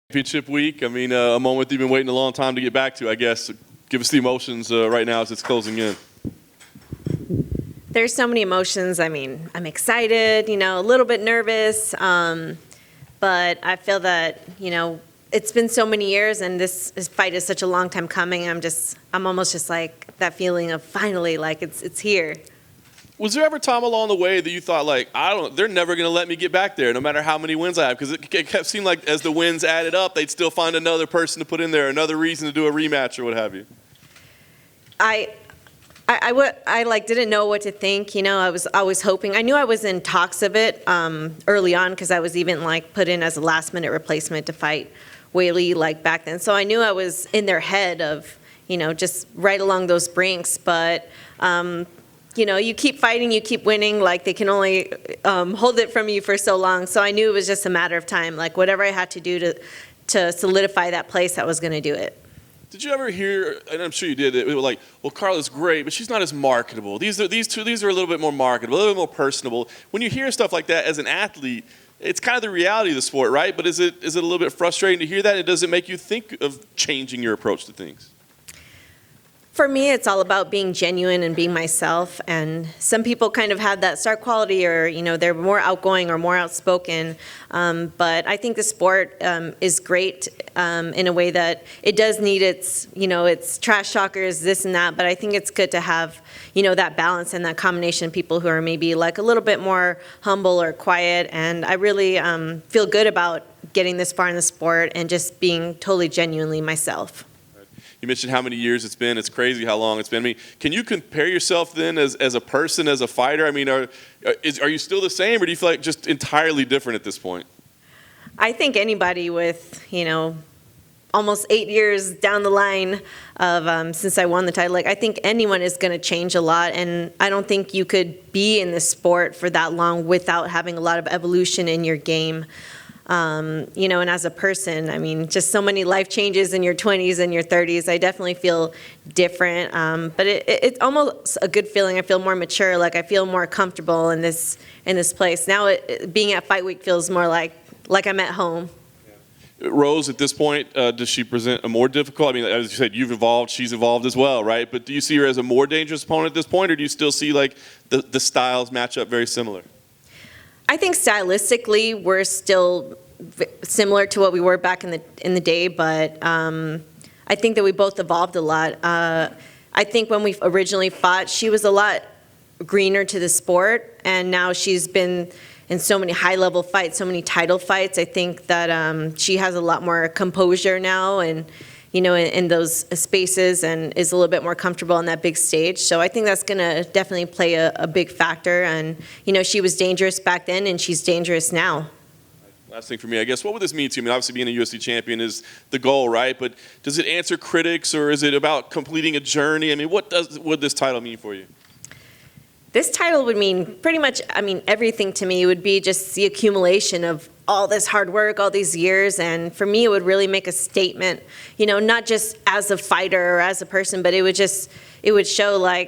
Championship week. I mean, a moment you've been waiting a long time to get back to, I guess. Give us the emotions right now as it's closing in. There's so many emotions. I mean, I'm excited, a little bit nervous, but I feel that, it's been so many years and this fight is such a long time coming. I'm almost just like that feeling of finally, like it's here. Was there ever a time along the way that you thought, like, they're never going to let me get back there, no matter how many wins I have? Because it kept seeming like as the wins added up, they'd still find another person to put in there, another reason to do a rematch or what have you. I didn't know what to think. I was always hoping. I knew I was in talks of it early on because I was even put in as a last-minute replacement to fight Weili back then. So I knew I was in their head of just right along those brinks, but. You keep fighting, you keep winning, they can only hold it from you for so long. So I knew it was just a matter of time, whatever I had to do to solidify that place, I was going to do it. Did you ever hear, and I'm sure you did, it was like, well, Carla's great, but she's not as marketable. These are a little bit more marketable, a little bit more personable. When you hear stuff like that as an athlete, it's kind of the reality of the sport, right? But is it a little bit frustrating to hear that? And does it make you think of changing your approach to things? For me, it's all about being genuine and being myself. And some people kind of have that star quality or, they're more outgoing or more outspoken. But I think the sport is great in a way that it does need its trash talkers, this and that. But I think it's good to have, that balance and that combination of people who are maybe a little bit more humble or quiet. And I really feel good about getting this far in the sport and just being totally genuinely myself. You mentioned how many years it's been. It's crazy how long it's been. I mean, can you compare yourself then as a person, as a fighter? I mean, are you still the same, or do you feel like just entirely different at this point? I think anybody with, almost 8 years down the line of since I won the title, I think anyone is going to change a lot. And I don't think you could be in this sport for that long without having a lot of evolution in your game. And as a person, I mean, just so many life changes in your 20s and your 30s. I definitely feel different, but it's almost a good feeling. I feel more mature, I feel more comfortable in this place. Now, being at Fight Week feels more like I'm at home. Rose, at this point, does she present a more difficult? I mean, as you said, you've evolved, she's evolved as well, right? But do you see her as a more dangerous opponent at this point, or do you still see the styles match up very similar? I think stylistically we're still similar to what we were back in the day, but I think that we both evolved a lot. I think when we originally fought, she was a lot greener to the sport, and now she's been in so many high-level fights, so many title fights. I think that she has a lot more composure now, and in those spaces, and is a little bit more comfortable on that big stage. So I think that's going to definitely play a big factor. And, she was dangerous back then, and she's dangerous now. Last thing for me, I guess, what would this mean to you? I mean, obviously being a UFC champion is the goal, right? But does it answer critics, or is it about completing a journey? I mean, what would this title mean for you? This title would mean pretty much, everything to me. It would be just the accumulation of all this hard work, all these years, and for me, it would really make a statement, not just as a fighter or as a person, but it would show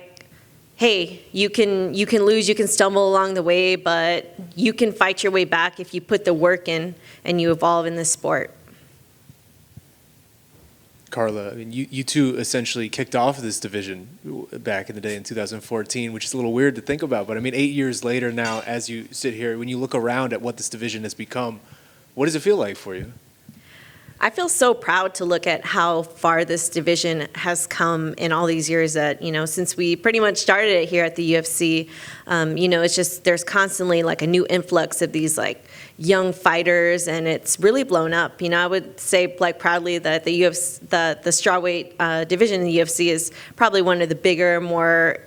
hey, you can lose, you can stumble along the way, but you can fight your way back if you put the work in and you evolve in this sport. Carla, I mean, you two essentially kicked off this division back in the day in 2014, which is a little weird to think about. But 8 years later now, as you sit here, when you look around at what this division has become, what does it feel like for you? I feel so proud to look at how far this division has come in all these years that, since we pretty much started it here at the UFC, it's just, there's constantly a new influx of these young fighters, and it's really blown up. I would say proudly that the UFC, the strawweight division in the UFC is probably one of the bigger, more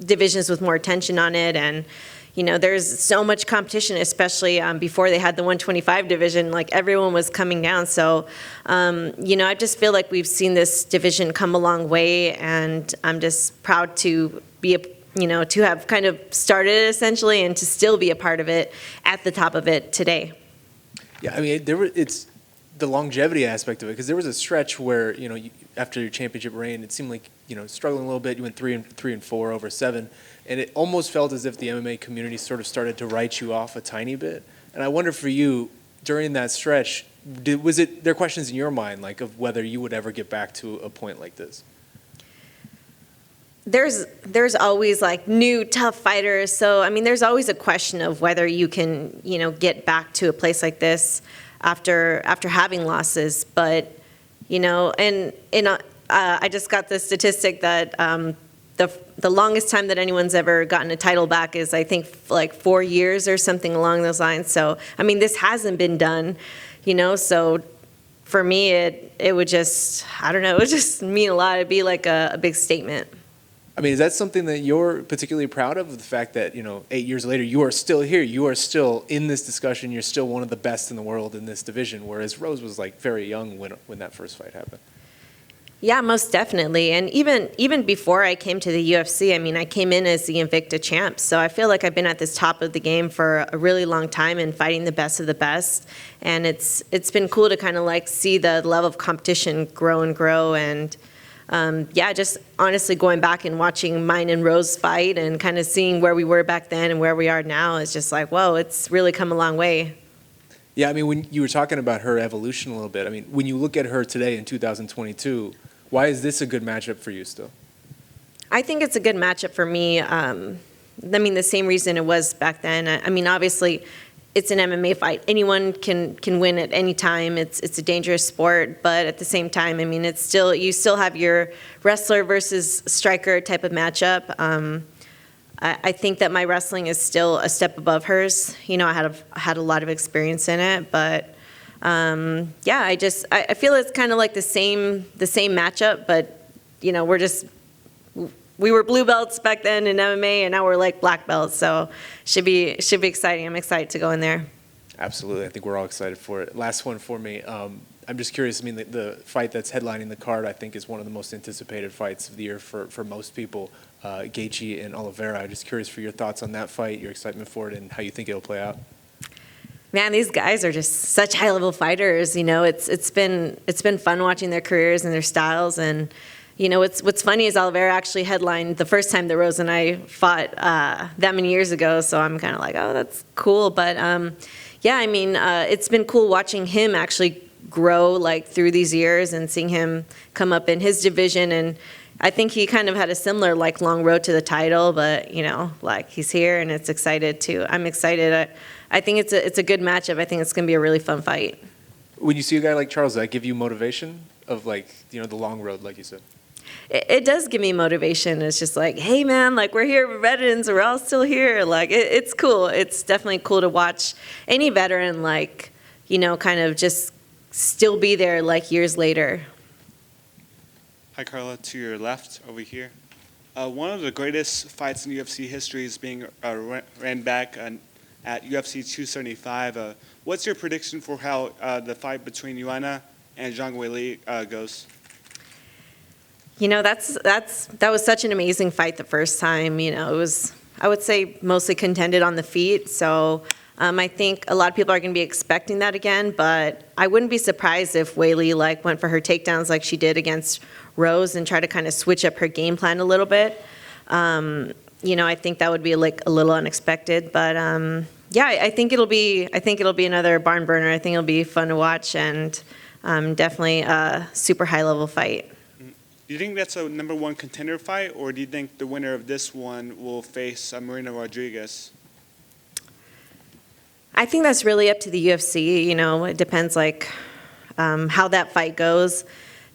divisions with more attention on it, and there's so much competition, especially before they had the 125 division. Everyone was coming down. So, I just feel like we've seen this division come a long way, and I'm just proud to be to have kind of started it essentially, and to still be a part of it at the top of it today. Yeah, it's the longevity aspect of it, because there was a stretch where after your championship reign, it seemed like struggling a little bit. You went 3-4 over 7. And it almost felt as if the MMA community sort of started to write you off a tiny bit. And I wonder for you, during that stretch, was there questions in your mind, like, of whether you would ever get back to a point like this? There's always like new tough fighters. So, I mean, there's always a question of whether you can, get back to a place like this after having losses. But, I just got the statistic that the longest time that anyone's ever gotten a title back is, I think, like 4 years or something along those lines. So, I mean, this hasn't been done, so for me, it would just, I don't know, it would just mean a lot. It'd be like a big statement. I mean, is that something that you're particularly proud of, the fact that, 8 years later, you are still here, you are still in this discussion, you're still one of the best in the world in this division, whereas Rose was like very young when that first fight happened? Yeah, most definitely. And even before I came to the UFC, I mean, I came in as the Invicta champ. So I feel like I've been at this top of the game for a really long time and fighting the best of the best. And it's been cool to kind of like see the level of competition grow and grow. And just honestly going back and watching mine and Rose fight and kind of seeing where we were back then and where we are now is just like, whoa, it's really come a long way. Yeah, I mean, when you were talking about her evolution a little bit, I mean, when you look at her today in 2022, why is this a good matchup for you still? I think it's a good matchup for me. The same reason it was back then. I mean, obviously, it's an MMA fight. Anyone can win at any time. It's a dangerous sport, but at the same time, I mean, you still have your wrestler versus striker type of matchup. I think that my wrestling is still a step above hers. I had a lot of experience in it, but I feel it's kind of like the same matchup, but we were blue belts back then in MMA, and now we're like black belts. So should be exciting. I'm excited to go in there. Absolutely, I think we're all excited for it. Last one for me. I'm just curious. I mean, the fight that's headlining the card, I think, is one of the most anticipated fights of the year for most people. Gaethje and Oliveira. I'm just curious for your thoughts on that fight, your excitement for it, and how you think it'll play out. Man, these guys are just such high-level fighters. It's been fun watching their careers and their styles. And what's funny is Oliveira actually headlined the first time that Rose and I fought that many years ago. So I'm kind of like, oh, that's cool. But it's been cool watching him actually grow like through these years and seeing him come up in his division. And I think he kind of had a similar like long road to the title, but he's here and it's excited too. I'm excited. I think it's a good matchup. I think it's going to be a really fun fight. When you see a guy like Charles, does that give you motivation of the long road, like you said? It does give me motivation. It's just like, hey man, like we're here, we're veterans, we're all still here. Like it's cool. It's definitely cool to watch any veteran kind of just still be there like years later. Hi, Carla. To your left, over here. One of the greatest fights in UFC history is being ran back at UFC 275. What's your prediction for how the fight between Joanna and Zhang goes? That was such an amazing fight the first time. It was, I would say, mostly contended on the feet. So I think a lot of people are going to be expecting that again. But I wouldn't be surprised if Weili went for her takedowns like she did against Rose and try to kind of switch up her game plan a little bit. I think that would be a little unexpected. But I think it'll be another barn burner. I think it'll be fun to watch and definitely a super high level fight. Do you think that's a number one contender fight, or do you think the winner of this one will face Marina Rodriguez? I think that's really up to the UFC. It depends how that fight goes.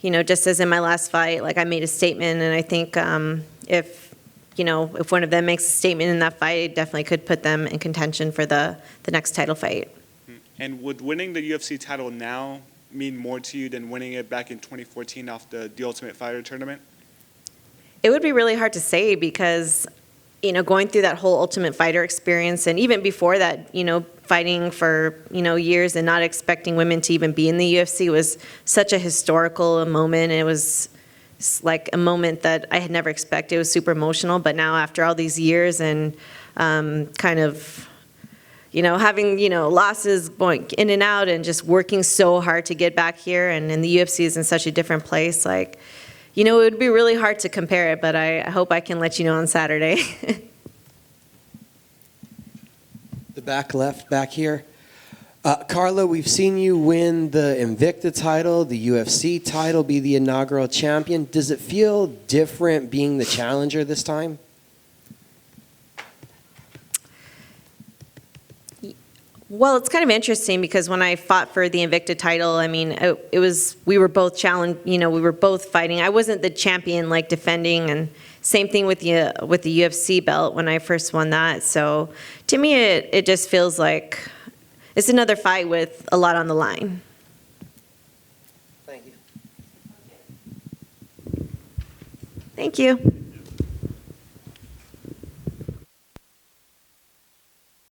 Just as in my last fight, I made a statement, and I think if one of them makes a statement in that fight, it definitely could put them in contention for the next title fight. And would winning the UFC title now mean more to you than winning it back in 2014 off the Ultimate Fighter tournament? It would be really hard to say because, going through that whole Ultimate Fighter experience and even before that, fighting for, years and not expecting women to even be in the UFC was such a historical moment. It was like a moment that I had never expected. It was super emotional. But now after all these years and kind of having, losses going in and out and just working so hard to get back here and the UFC is in such a different place, it would be really hard to compare it, but I hope I can let you know on Saturday. The back left, back here. Carla, we've seen you win the Invicta title, the UFC title, be the inaugural champion. Does it feel different being the challenger this time? Well, it's kind of interesting because when I fought for the Invicta title, I mean, it was, we were both challenged, we were both fighting. I wasn't the champion, like, defending, and same thing with the UFC belt when I first won that. So to me, it just feels like it's another fight with a lot on the line. Thank you. Thank you.